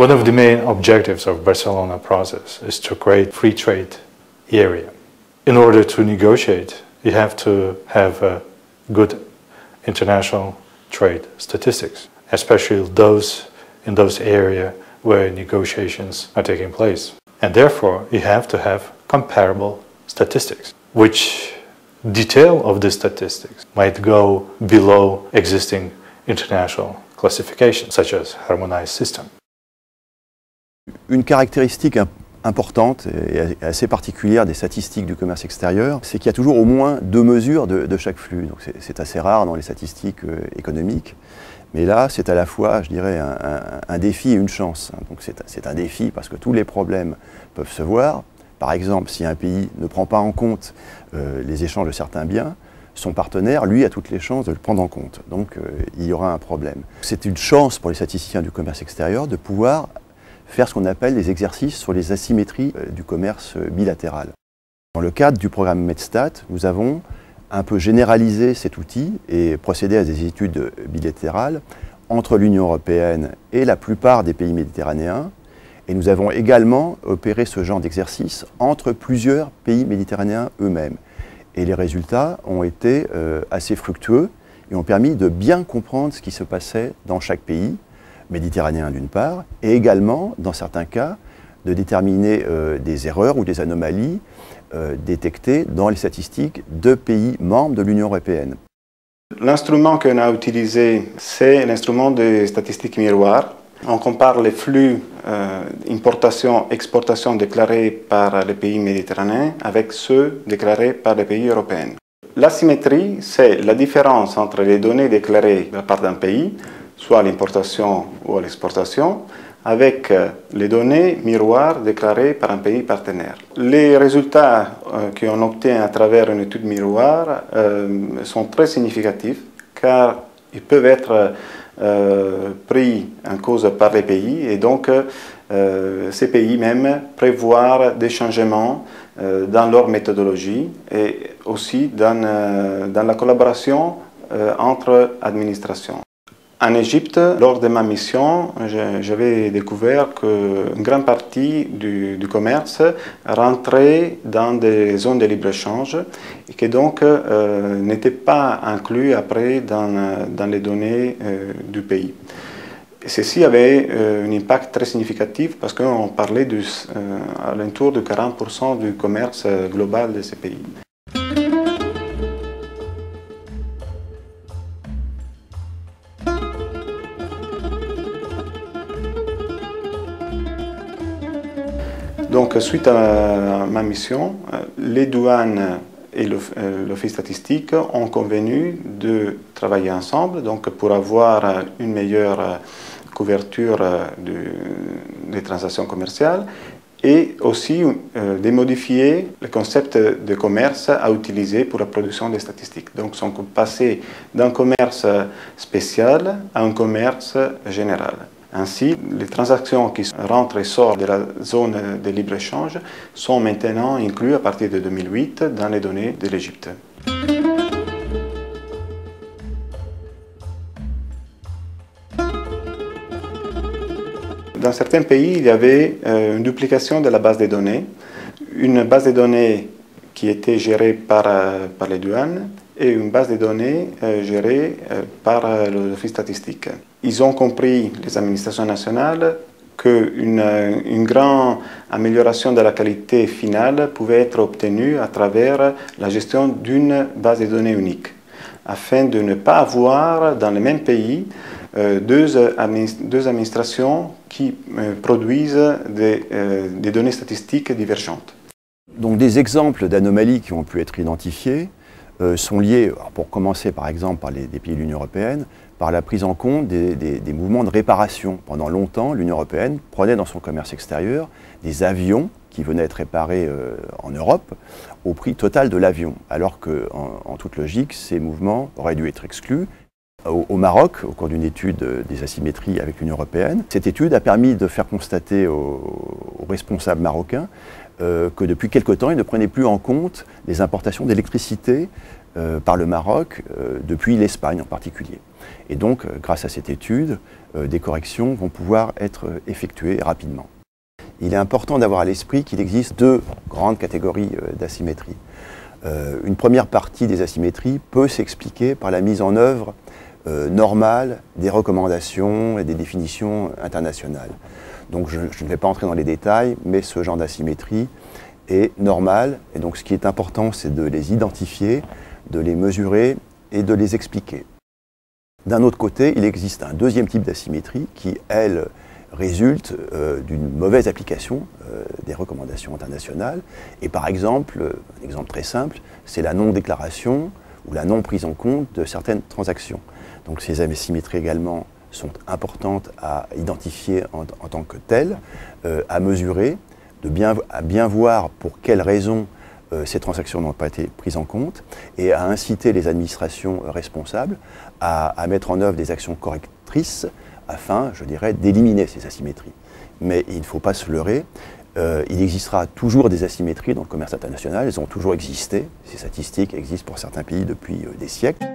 One of the main objectives of Barcelona process is to create free trade area. In order to negotiate, you have to have a good international trade statistics, especially those in those areas where negotiations are taking place. And therefore, you have to have comparable statistics, which detail of the statistics might go below existing international classifications, such as harmonized system. Une caractéristique importante et assez particulière des statistiques du commerce extérieur, c'est qu'il y a toujours au moins deux mesures de chaque flux. Donc c'est assez rare dans les statistiques économiques, mais là c'est à la fois, je dirais, un défi et une chance. Donc c'est un défi parce que tous les problèmes peuvent se voir. Par exemple, si un pays ne prend pas en compte les échanges de certains biens, son partenaire, lui, a toutes les chances de le prendre en compte. Donc il y aura un problème. C'est une chance pour les statisticiens du commerce extérieur de pouvoir faire ce qu'on appelle des exercices sur les asymétries du commerce bilatéral. Dans le cadre du programme Medstat, nous avons un peu généralisé cet outil et procédé à des études bilatérales entre l'Union européenne et la plupart des pays méditerranéens. Et nous avons également opéré ce genre d'exercice entre plusieurs pays méditerranéens eux-mêmes. Et les résultats ont été assez fructueux et ont permis de bien comprendre ce qui se passait dans chaque pays méditerranéen d'une part, et également, dans certains cas, de déterminer des erreurs ou des anomalies détectées dans les statistiques de pays membres de l'Union européenne. L'instrument qu'on a utilisé, c'est l'instrument des statistiques miroirs. On compare les flux importation-exportation déclarés par les pays méditerranéens avec ceux déclarés par les pays européens. L'asymétrie, c'est la différence entre les données déclarées de la part d'un pays, soit à l'importation ou à l'exportation, avec les données miroirs déclarées par un pays partenaire. Les résultats qu'on obtient à travers une étude miroir sont très significatifs car ils peuvent être pris en cause par les pays et donc ces pays même prévoir des changements dans leur méthodologie et aussi dans la collaboration entre administrations. En Égypte, lors de ma mission, j'avais découvert qu'une grande partie du commerce rentrait dans des zones de libre-échange et que donc n'était pas inclus après dans les données du pays. Et ceci avait un impact très significatif parce qu'on parlait à l'entour de 40% du commerce global de ces pays. Donc, suite à ma mission, les douanes et l'Office statistique ont convenu de travailler ensemble donc pour avoir une meilleure couverture des transactions commerciales et aussi de modifier le concept de commerce à utiliser pour la production des statistiques. Donc, sont passés d'un commerce spécial à un commerce général. Ainsi, les transactions qui rentrent et sortent de la zone de libre-échange sont maintenant incluses à partir de 2008 dans les données de l'Égypte. Dans certains pays, il y avait une duplication de la base de données. Une base de données qui était gérée par les douanes et une base de données gérée par l'Office statistique. Ils ont compris, les administrations nationales, qu'une grande amélioration de la qualité finale pouvait être obtenue à travers la gestion d'une base de données unique, afin de ne pas avoir dans le même pays deux administrations qui produisent des données statistiques divergentes. Donc des exemples d'anomalies qui ont pu être identifiées sont liés, pour commencer par exemple par des pays de l'Union européenne, par la prise en compte des mouvements de réparation. Pendant longtemps, l'Union européenne prenait dans son commerce extérieur des avions qui venaient être réparés en Europe au prix total de l'avion, alors qu'en toute logique, ces mouvements auraient dû être exclus. Au Maroc, au cours d'une étude des asymétries avec l'Union européenne, cette étude a permis de faire constater aux responsables marocains que depuis quelque temps, ils ne prenaient plus en compte les importations d'électricité par le Maroc, depuis l'Espagne en particulier. Et donc, grâce à cette étude, des corrections vont pouvoir être effectuées rapidement. Il est important d'avoir à l'esprit qu'il existe deux grandes catégories d'asymétrie. Une première partie des asymétries peut s'expliquer par la mise en œuvre normale des recommandations et des définitions internationales. Donc je ne vais pas entrer dans les détails, mais ce genre d'asymétrie est normal. Et donc ce qui est important, c'est de les identifier, de les mesurer et de les expliquer. D'un autre côté, il existe un deuxième type d'asymétrie qui, elle, résulte d'une mauvaise application des recommandations internationales. Et par exemple, un exemple très simple, c'est la non-déclaration ou la non-prise en compte de certaines transactions. Donc ces asymétries également sont importantes à identifier en tant que telles, à mesurer, à bien voir pour quelles raisons ces transactions n'ont pas été prises en compte et à inciter les administrations responsables à mettre en œuvre des actions correctrices afin, je dirais, d'éliminer ces asymétries. Mais il ne faut pas se leurrer, il existera toujours des asymétries dans le commerce international, elles ont toujours existé, ces statistiques existent pour certains pays depuis des siècles.